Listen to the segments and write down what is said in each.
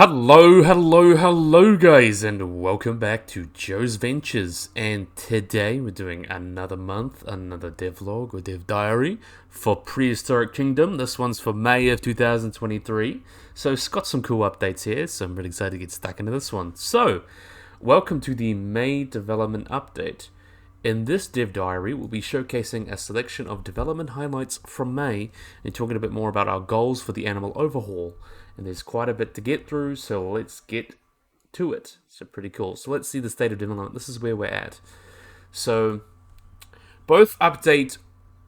Hello guys, and welcome back to Joe's Ventures. And today we're doing another month, another devlog or dev diary for Prehistoric Kingdom. This one's for May of 2023. So it's got some cool updates here, so I'm really excited to get stuck into this one. So, welcome to the May development update. In this dev diary, we'll be showcasing a selection of development highlights from May and talking a bit more about our goals for the animal overhaul. And there's quite a bit to get through, so let's get to it. So pretty cool. So let's see the state of development. This is where we're at. So both Update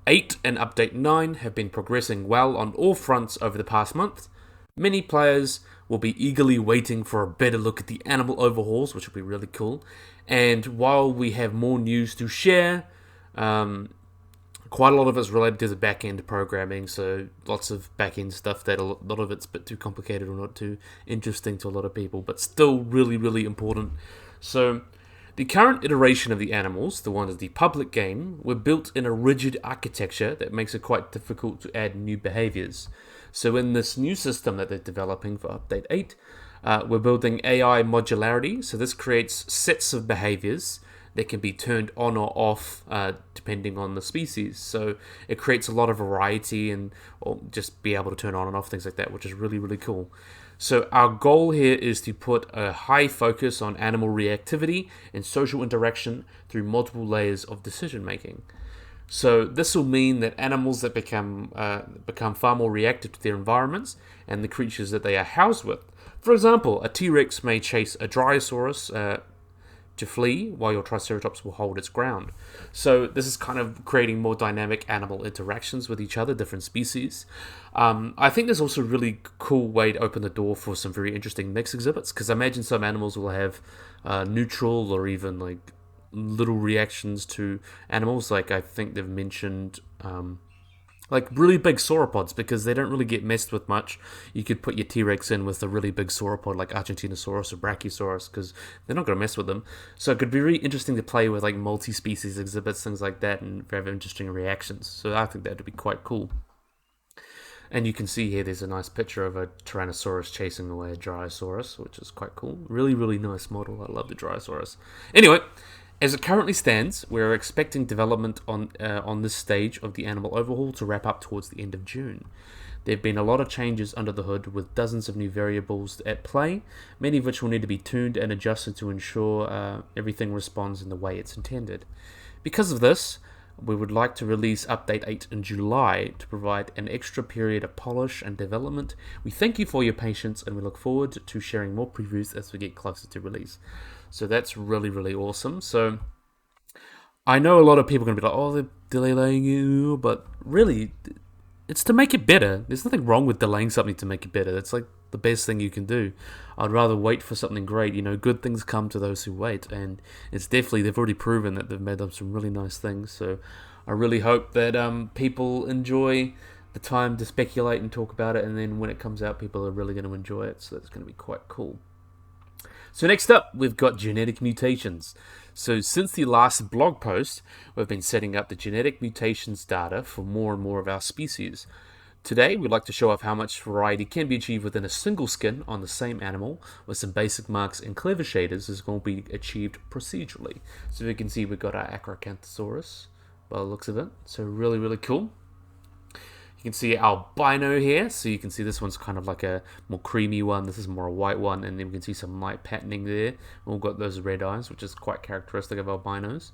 8 and Update 9 have been progressing well on all fronts over the past month. Many players will be eagerly waiting for a better look at the animal overhauls, which will be really cool. And while we have more news to share, quite a lot of it's related to the back-end programming, so lots of back-end stuff that a lot of it's a bit too complicated or not too interesting to a lot of people, but still really, really important. So the current iteration of the animals, the one of the public game, were built in a rigid architecture that makes it quite difficult to add new behaviors. So in this new system that they're developing for Update 8, we're building AI modularity, so this creates sets of behaviors that can be turned on or off depending on the species. So it creates a lot of variety or just be able to turn on and off things like that, which is really, really cool. So our goal here is to put a high focus on animal reactivity and social interaction through multiple layers of decision making. So this will mean that animals that become far more reactive to their environments and the creatures that they are housed with. For example, a T-Rex may chase a Dryosaurus to flee, while your Triceratops will hold its ground. So this is kind of creating more dynamic animal interactions with each other, different species. I think there's also a really cool way to open the door for some very interesting mix exhibits, because I imagine some animals will have neutral or even like little reactions to animals. Like I think they've mentioned like really big sauropods, because they don't really get messed with much. You could put your T-Rex in with a really big sauropod like Argentinosaurus or Brachiosaurus, because they're not going to mess with them. So it could be really interesting to play with like multi-species exhibits, things like that, and have interesting reactions. So I think that would be quite cool. And you can see here there's a nice picture of a Tyrannosaurus chasing away a Dryosaurus, which is quite cool. Really, really nice model. I love the Dryosaurus. Anyway, as it currently stands, we're expecting development on this stage of the animal overhaul to wrap up towards the end of June. There have been a lot of changes under the hood, with dozens of new variables at play, many of which will need to be tuned and adjusted to ensure everything responds in the way it's intended. Because of this, we would like to release Update 8 in July to provide an extra period of polish and development. We thank you for your patience, and we look forward to sharing more previews as we get closer to release. So that's really, really awesome. So I know a lot of people are going to be like, oh, they're delaying you, but really, it's to make it better. There's nothing wrong with delaying something to make it better. That's like the best thing you can do. I'd rather wait for something great. You know, good things come to those who wait, and it's definitely, they've already proven that they've made them some really nice things. So I really hope that people enjoy the time to speculate and talk about it, and then when it comes out, people are really going to enjoy it. So that's going to be quite cool. So next up, we've got genetic mutations. So since the last blog post, we've been setting up the genetic mutations data for more and more of our species. Today, we'd like to show off how much variety can be achieved within a single skin on the same animal, with some basic marks and clever shaders is going to be achieved procedurally. So you can see we've got our Acrocanthosaurus by the looks of it. So really, really cool. You can see albino here, so you can see this one's kind of like a more creamy one, this is more a white one, and then we can see some light patterning there. We've got those red eyes, which is quite characteristic of albinos.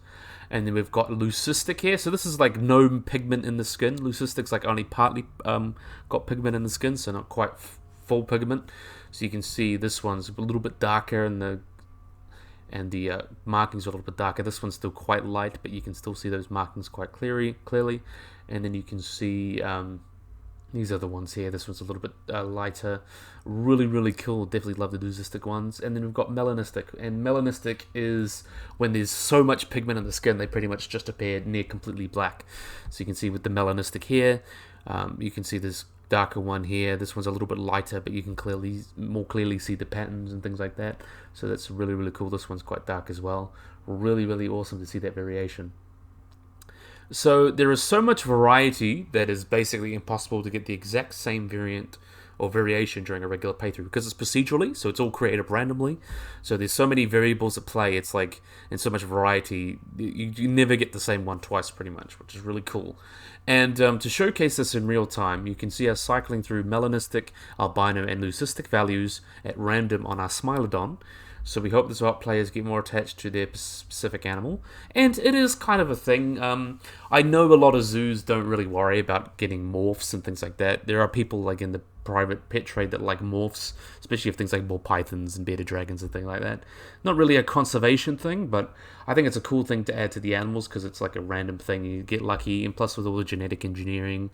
And then we've got leucistic here, so this is like no pigment in the skin. Leucistic's like only partly got pigment in the skin, so not quite full pigment. So you can see this one's a little bit darker, and the markings are a little bit darker. This one's still quite light, but you can still see those markings quite clearly. And then you can see these other ones here. This one's a little bit lighter. Really, really cool. Definitely love the leucistic ones. And then we've got melanistic. And melanistic is when there's so much pigment in the skin, they pretty much just appear near completely black. So you can see with the melanistic here, you can see this darker one here. This one's a little bit lighter, but you can more clearly see the patterns and things like that. So that's really, really cool. This one's quite dark as well. Really, really awesome to see that variation. So there is so much variety that is basically impossible to get the exact same variant or variation during a regular playthrough because it's procedurally, so it's all created randomly. So there's so many variables at play. It's like, and so much variety. You never get the same one twice, pretty much, which is really cool. And to showcase this in real time, you can see us cycling through melanistic, albino, and leucistic values at random on our Smilodon. So we hope this will help players get more attached to their specific animal. And it is kind of a thing. I know a lot of zoos don't really worry about getting morphs and things like that. There are people like in the private pet trade that like morphs, especially if things like ball pythons and bearded dragons and things like that. Not really a conservation thing, but I think it's a cool thing to add to the animals because it's like a random thing. You get lucky, and plus with all the genetic engineering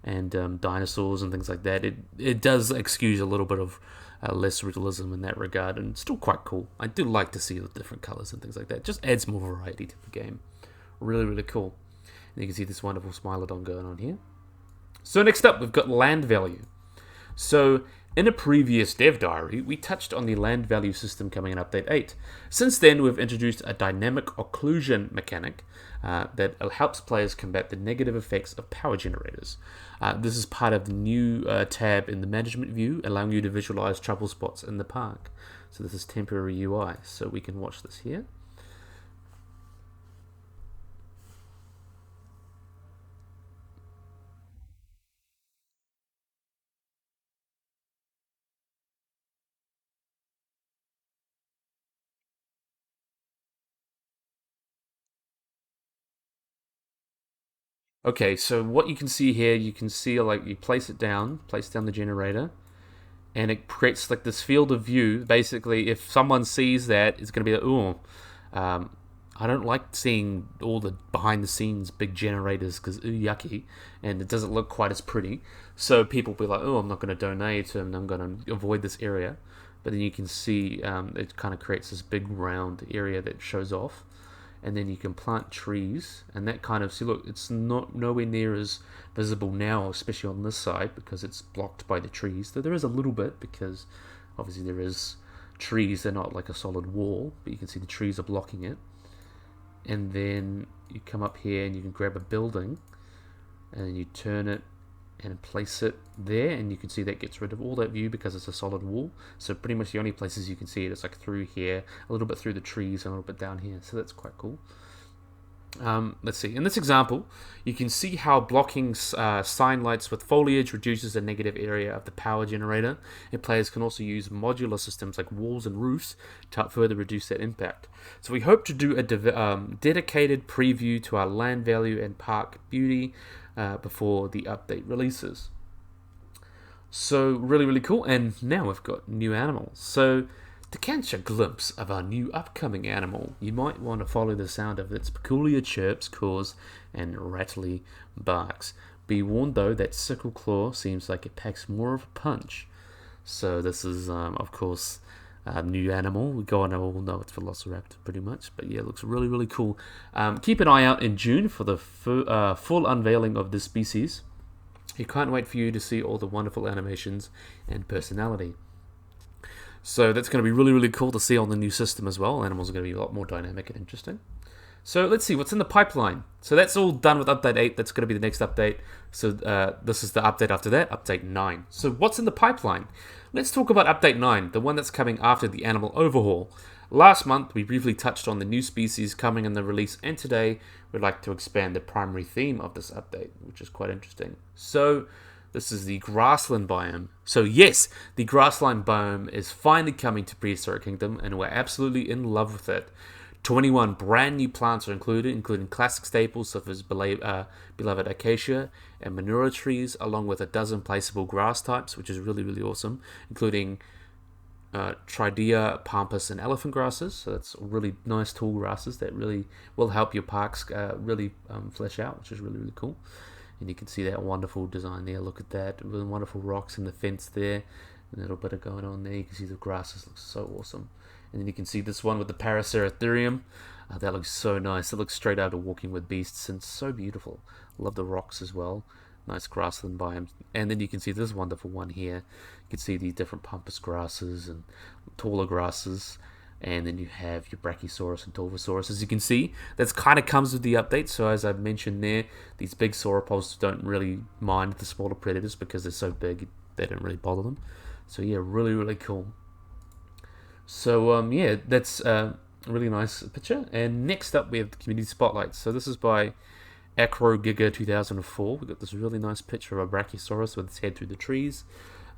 and dinosaurs and things like that, it does excuse a little bit of less realism in that regard, and still quite cool. I do like to see the different colors and things like that. It just adds more variety to the game. Really, really cool. And you can see this wonderful Smilodon going on here. So next up, we've got land value. So in a previous dev diary, we touched on the land value system coming in Update 8. Since then, we've introduced a dynamic occlusion mechanic that helps players combat the negative effects of power generators. This is part of the new tab in the management view, allowing you to visualize trouble spots in the park. So this is temporary UI, so we can watch this here. Okay, so what you can see here, you can see like you place down the generator, and it creates like this field of view. Basically, if someone sees that, it's going to be like, oh, I don't like seeing all the behind the scenes big generators because yucky, and it doesn't look quite as pretty. So people will be like, oh, I'm not going to donate, and I'm going to avoid this area. But then you can see it kind of creates this big round area that shows off. And then you can plant trees, and that kind of, see, look, it's not nowhere near as visible now, especially on this side, because it's blocked by the trees. Though there is a little bit, because obviously there is trees, they're not like a solid wall, but you can see the trees are blocking it. And then you come up here and you can grab a building, and then you turn it and place it there, and you can see that gets rid of all that view because it's a solid wall. So pretty much the only places you can see it is like through here, a little bit through the trees, and a little bit down here. So that's quite cool. Let's see. In this example, you can see how blocking sign lights with foliage reduces the negative area of the power generator, and players can also use modular systems like walls and roofs to further reduce that impact. So we hope to do a dedicated preview to our land value and park beauty before the update releases. So really, really cool. And now we've got new animals. So to catch a glimpse of our new upcoming animal, you might want to follow the sound of its peculiar chirps, caws, and rattly barks. Be warned though that Sickle Claw seems like it packs more of a punch. So this is, of course, a new animal. We go on, all know it's Velociraptor pretty much, but yeah, it looks really, really cool. Keep an eye out in June for the full unveiling of this species. He can't wait for you to see all the wonderful animations and personality. So that's going to be really, really cool to see on the new system as well. Animals are going to be a lot more dynamic and interesting. So let's see what's in the pipeline. So that's all done with Update 8. That's going to be the next update. So this is the update after that, Update 9. So what's in the pipeline? Let's talk about Update 9, the one that's coming after the animal overhaul. Last month, we briefly touched on the new species coming in the release, and today we'd like to expand the primary theme of this update, which is quite interesting. So this is the Grassland biome. So yes, the Grassland biome is finally coming to Prehistoric Kingdom, and we're absolutely in love with it. 21 brand new plants are included, including classic staples such as beloved acacia and manura trees, along with a dozen placeable grass types, which is really, really awesome, including Tridea, pampas, and elephant grasses. So that's really nice tall grasses that really will help your parks really flesh out, which is really, really cool. And you can see that wonderful design there. Look at that, really wonderful rocks in the fence there. A little bit of going on there. You can see the grasses look so awesome. And then you can see this one with the Paraceratherium. That looks so nice. It looks straight out of Walking with Beasts and so beautiful. Love the rocks as well. Nice grassland biome. And then you can see this wonderful one here. You can see the different pampas grasses and taller grasses. And then you have your Brachiosaurus and Torvosaurus. As you can see, that kind of comes with the update. So as I've mentioned there, these big sauropods don't really mind the smaller predators because they're so big. they didn't really bother them. So yeah, really, really cool. So yeah, that's a really nice picture. And next up, we have the community spotlight. So this is by Acrogiga 2004. We got this really nice picture of a Brachiosaurus with its head through the trees.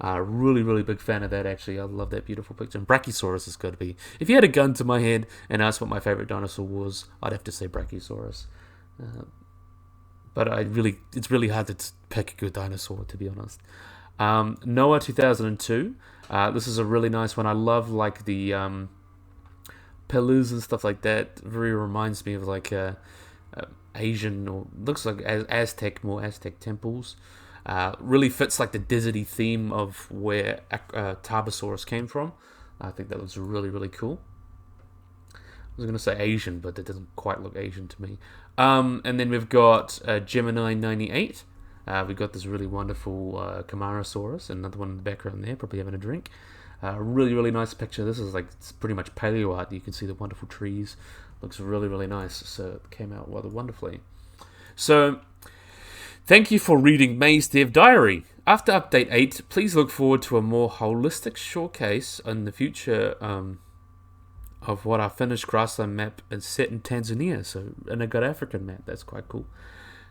Really, really big fan of that, actually. I love that beautiful picture. And Brachiosaurus is going to be... If you had a gun to my head and asked what my favorite dinosaur was, I'd have to say Brachiosaurus. But it's really hard to pick a good dinosaur, to be honest. Noah 2002. This is a really nice one. I love like the pillars and stuff like that. It very reminds me of like Asian, or looks like more Aztec temples. Really fits like the deserty theme of where Tarbosaurus came from. I think that looks really, really cool. I was going to say Asian, but it doesn't quite look Asian to me. And then we've got Gemini 98. We've got this really wonderful Camarasaurus, another one in the background there, probably having a drink. Really, really nice picture. This is like, it's pretty much paleo art. You can see the wonderful trees. Looks really, really nice. So it came out rather wonderfully. So, thank you for reading May's Dev Diary. After Update 8, please look forward to a more holistic showcase in the future of what our finished grassland map is set in Tanzania. So, in a good African map. That's quite cool.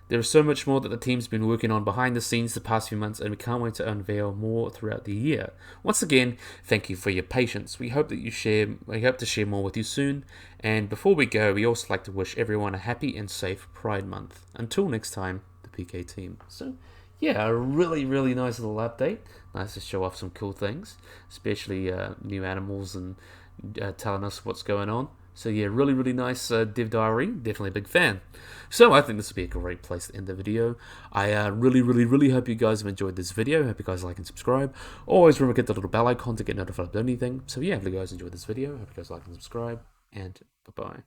There is so much more that the team's been working on behind the scenes the past few months, and we can't wait to unveil more throughout the year. Once again, thank you for your patience. We hope to share more with you soon. And before we go, we also like to wish everyone a happy and safe Pride Month. Until next time, the PK team. So, yeah, a really, really nice little update. Nice to show off some cool things, especially new animals and telling us what's going on. So yeah, really, really nice Dev Diary. Definitely a big fan. So I think this would be a great place to end the video. I really, really, really hope you guys have enjoyed this video. Hope you guys like and subscribe. Always remember to hit the little bell icon to get notified of anything. So yeah, if you guys enjoyed this video, hope you guys like and subscribe. And bye-bye.